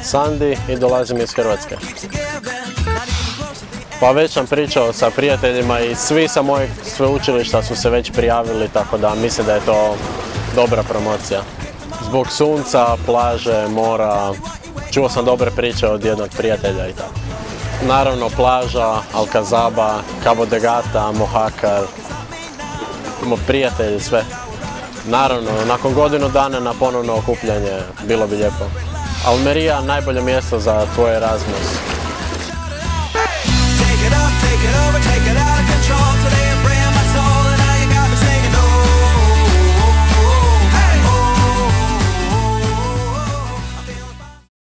Sandi i dolazim iz Hrvatske. Pa već sam pričao sa prijateljima i svi sa mojeg sveučilišta su se već prijavili, tako da mislim da je to dobra promocija. Zbog sunca, plaže, mora, čuo sam dobre priče od jednog prijatelja i tako. Naravno plaža, Alcazaba, Cabo de Gata, Mojácar, prijatelji, sve. Naravno, nakon godinu dana na ponovno okupljanje bilo bi lijepo. Almería najbolje mjesto za tvoj Erasmus.